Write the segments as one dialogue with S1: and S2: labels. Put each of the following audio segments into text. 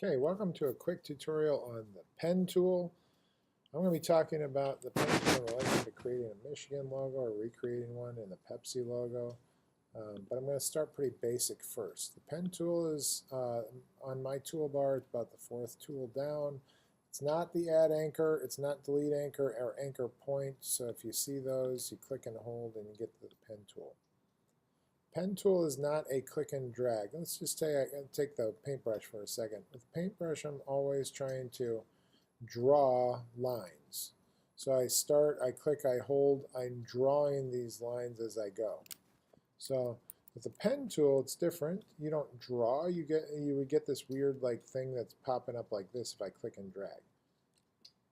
S1: Okay, welcome to a quick tutorial on the pen tool. I'm going to be talking about the pen tool in relation to creating a Michigan logo or recreating one in the Pepsi logo. But I'm going to start pretty basic first. The pen tool is on my toolbar. It's about the fourth tool down. It's not the add anchor, it's not delete anchor or anchor point. So if you see those, you click and hold and you get to the pen tool. Pen tool is not a click and drag. Let's just take the paintbrush for a second. With the paintbrush, I'm always trying to draw lines. So I start, I click, I hold, I'm drawing these lines as I go. So with the pen tool, it's different. You don't draw, you would get this weird like thing that's popping up like this if I click and drag.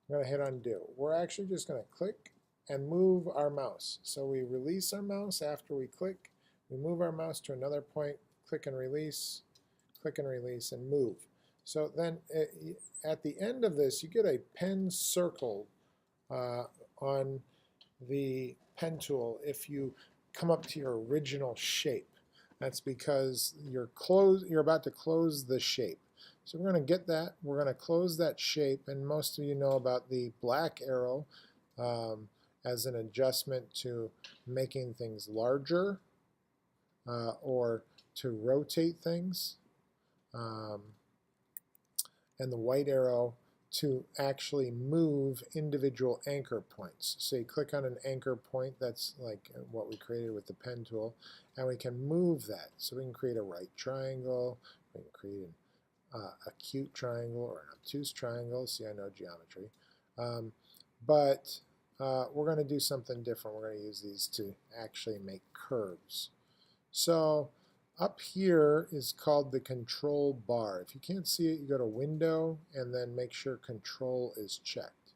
S1: I'm going to hit undo. We're actually just going to click and move our mouse. So we release our mouse after we click. We move our mouse to another point, click and release, and move. So then at the end of this, you get a pen circle on the pen tool if you come up to your original shape. That's because you're about to close the shape. So we're going to get that. We're going to close that shape, and most of you know about the black arrow as an adjustment to making things larger or to rotate things, and the white arrow to actually move individual anchor points. So you click on an anchor point, that's like what we created with the pen tool, and we can move that. So we can create a right triangle, we can create an acute triangle or an obtuse triangle. See, I know geometry. But we're going to do something different. We're going to use these to actually make curves. So up here is called the control bar. If you can't see it, you go to Window and then make sure Control is checked.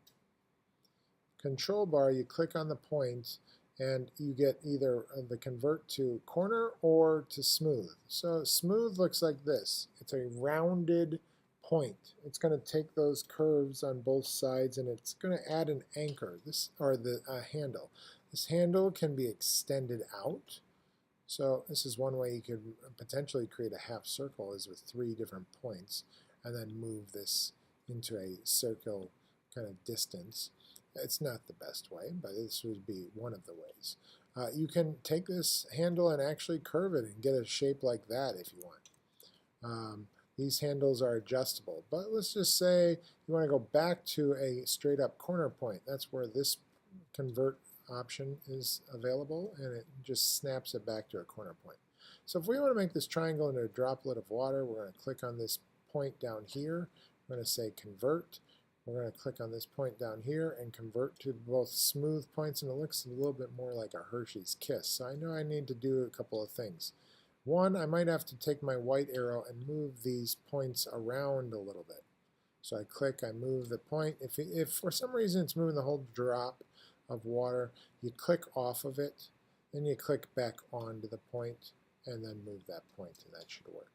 S1: Control bar, you click on the point and you get either the convert to corner or to smooth. So smooth looks like this. It's a rounded point. It's going to take those curves on both sides and it's going to add an anchor, or the handle. This handle can be extended out. So this is one way you could potentially create a half circle, is with 3 different points, and then move this into a circle kind of distance. It's not the best way, but this would be one of the ways. You can take this handle and actually curve it and get a shape like that if you want. These handles are adjustable, but let's just say you want to go back to a straight up corner point. That's where this convert option is available, and it just snaps it back to a corner point. So if we want to make this triangle into a droplet of water, we're going to click on this point down here. We're going to say convert. We're going to click on this point down here and convert to both smooth points, and it looks a little bit more like a Hershey's Kiss. So I know I need to do a couple of things. One, I might have to take my white arrow and move these points around a little bit. So I click, I move the point. If for some reason it's moving the whole drop of water, you click off of it, then you click back onto the point, and then move that point, and that should work.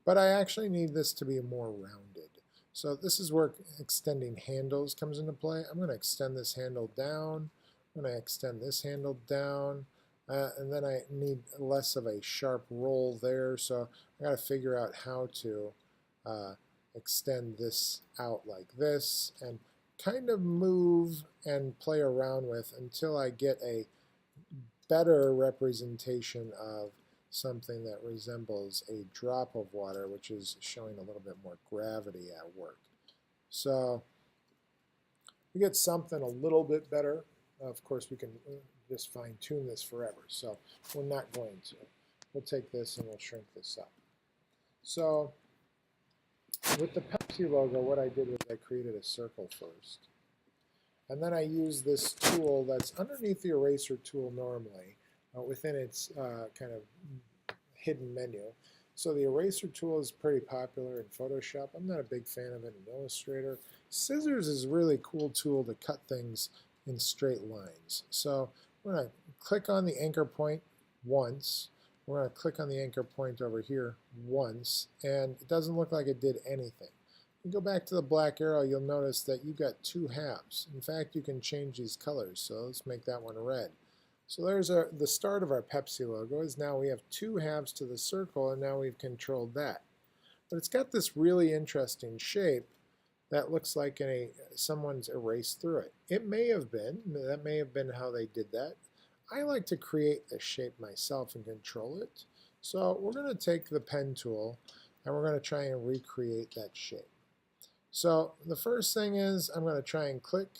S1: But I actually need this to be more rounded. So this is where extending handles comes into play. I'm going to extend this handle down. I'm going to extend this handle down. And then I need less of a sharp roll there, so I got to figure out how to extend this out like this and kind of move and play around with until I get a better representation of something that resembles a drop of water, which is showing a little bit more gravity at work. So we get something a little bit better. Of course, we can just fine-tune this forever, so we're not going to. We'll take this and we'll shrink this up. So with the Pepsi logo, what I did was I created a circle first. And then I used this tool that's underneath the eraser tool normally, within its kind of hidden menu. So the eraser tool is pretty popular in Photoshop. I'm not a big fan of it in Illustrator. Scissors is a really cool tool to cut things in straight lines. So we're going to click on the anchor point once. We're going to click on the anchor point over here once, and it doesn't look like it did anything. You go back to the black arrow, you'll notice that you've got 2 halves. In fact, you can change these colors, so let's make that one red. So there's the start of our Pepsi logo. Is now we have 2 halves to the circle, and now we've controlled that. but it's got this really interesting shape that looks like someone's erased through it. It may have been, that may have been how they did that. I like to create the shape myself and control it. So we're going to take the pen tool and we're going to try and recreate that shape. So the first thing is I'm going to try and click,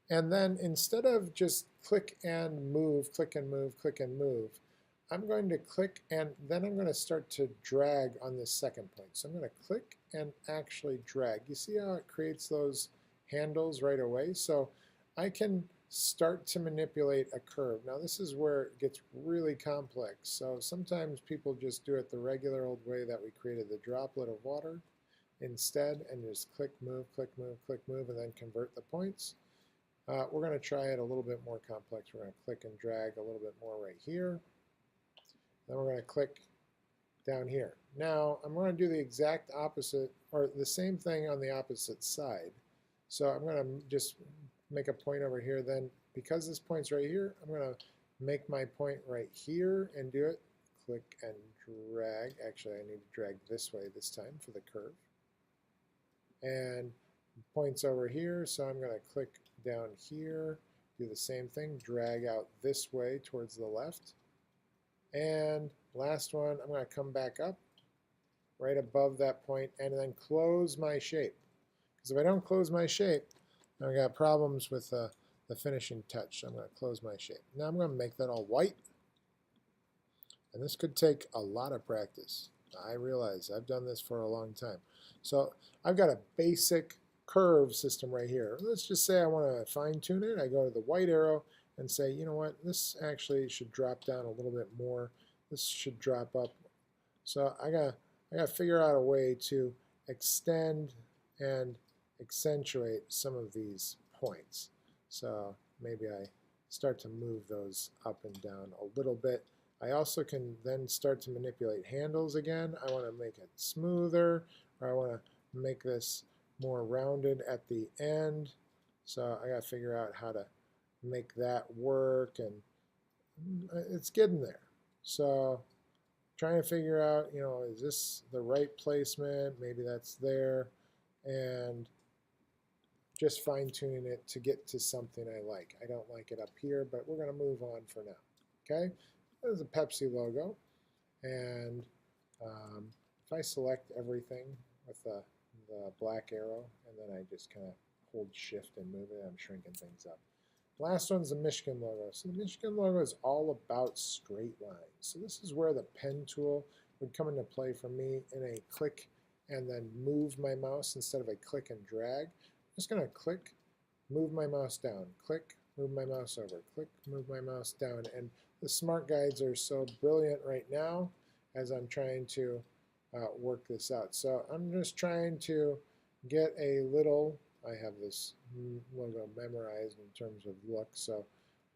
S1: and then instead of just click and move, click and move, click and move, I'm going to click and then I'm going to start to drag on this second point. So I'm going to click and actually drag. You see how it creates those handles right away? So I can start to manipulate a curve. Now this is where it gets really complex. So sometimes people just do it the regular old way that we created the droplet of water instead, and just click, move, and then convert the points. We're going to try it a little bit more complex. We're going to click and drag a little bit more right here. Then we're going to click down here. Now I'm going to do the exact opposite, or the same thing on the opposite side. So I'm going to just make a point over here. Then because this point's right here, I'm going to make my point right here and do it. Click and drag. Actually, I need to drag this way this time for the curve. And points over here, so I'm going to click down here, do the same thing, drag out this way towards the left. And last one, I'm going to come back up right above that point and then close my shape. Because if I don't close my shape, I've got problems with the finishing touch. So I'm going to close my shape. Now I'm going to make that all white. And this could take a lot of practice. I realize I've done this for a long time. So I've got a basic curve system right here. Let's just say I want to fine tune it. I go to the white arrow and say, you know what, this actually should drop down a little bit more. This should drop up. So I got to figure out a way to extend and accentuate some of these points. So maybe I start to move those up and down a little bit. I also can then start to manipulate handles again. I want to make it smoother, or I want to make this more rounded at the end. So I got to figure out how to make that work, and it's getting there. So trying to figure out, you know, is this the right placement? Maybe that's there, and just fine-tuning it to get to something I like. I don't like it up here, but we're going to move on for now. Okay, there's a Pepsi logo, and if I select everything with the black arrow, and then I just kind of hold shift and move it, I'm shrinking things up. Last one's the Michigan logo. So the Michigan logo is all about straight lines. So this is where the pen tool would come into play for me in a click and then move my mouse instead of a click and drag. I'm just going to click, move my mouse down, click, move my mouse over, click, move my mouse down. And the smart guides are so brilliant right now as I'm trying to work this out. So I'm just trying to get a little, I have this logo memorized in terms of look, so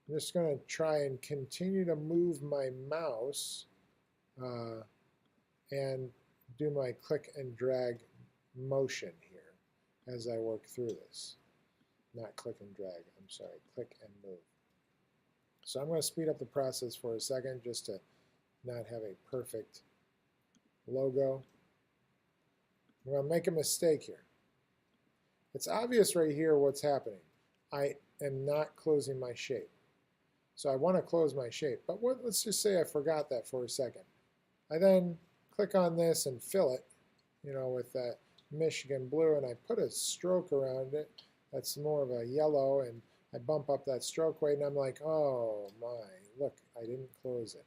S1: I'm just going to try and continue to move my mouse and do my click and drag motion here as I work through this. Not click and drag, I'm sorry, click and move. So I'm going to speed up the process for a second just to not have a perfect logo. I'm going to make a mistake here. It's obvious right here what's happening. I am not closing my shape. So I want to close my shape. But let's just say I forgot that for a second. I then click on this and fill it, you know, with that Michigan blue, and I put a stroke around it that's more of a yellow, and I bump up that stroke weight, and I'm like, oh my, look, I didn't close it.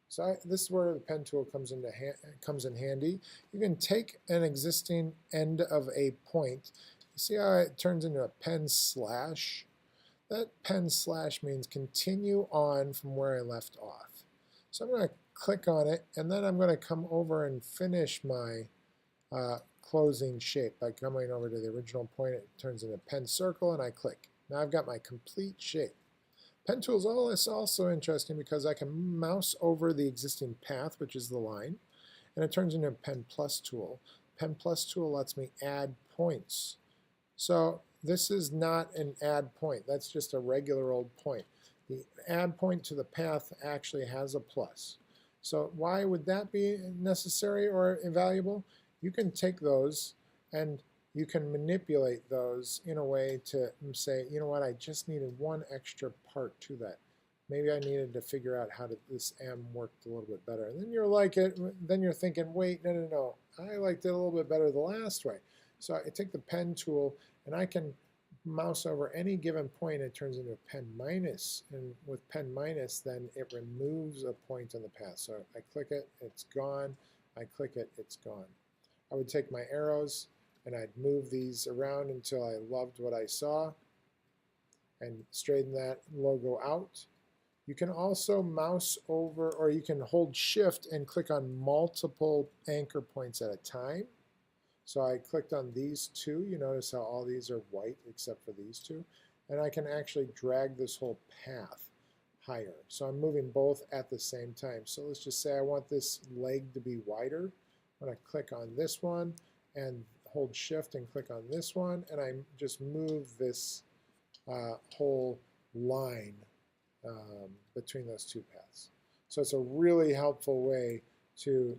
S1: So this is where the pen tool comes in handy. You can take an existing end of a point. You see how it turns into a pen slash? That pen slash means continue on from where I left off. So I'm going to click on it, and then I'm going to come over and finish my closing shape by coming over to the original point. It turns into a pen circle, and I click. Now I've got my complete shape. Pen tool is also interesting because I can mouse over the existing path, which is the line, and it turns into a pen plus tool. Pen plus tool lets me add points. So this is not an add point. That's just a regular old point. The add point to the path actually has a plus. So why would that be necessary or invaluable? You can take those and you can manipulate those in a way to say, you know what, I just needed one extra part to that. Maybe I needed to figure out how this M worked a little bit better. And then you're like it, then you're thinking, wait, no, I liked it a little bit better the last way. So I take the pen tool and I can mouse over any given point, it turns into a pen minus. And with pen minus, then it removes a point on the path. So I click it, it's gone. I click it, it's gone. I would take my arrows and I'd move these around until I loved what I saw and straighten that logo out. You can also mouse over, or you can hold shift and click on multiple anchor points at a time. So I clicked on these two. You notice how all these are white except for these two. And I can actually drag this whole path higher. So I'm moving both at the same time. So let's just say I want this leg to be wider. I'm going to click on this one and hold shift and click on this one. And I just move this whole line between those two paths. So it's a really helpful way to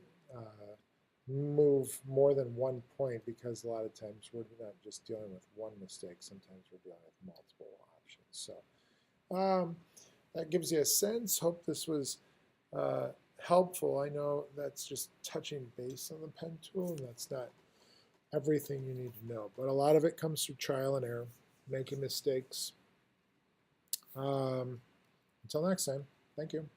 S1: move more than one point, because a lot of times we're not just dealing with one mistake, sometimes we're dealing with multiple options. So that gives you a sense. Hope this was helpful. I know that's just touching base on the pen tool, and that's not everything you need to know, but a lot of it comes through trial and error, making mistakes. Until next time, thank you.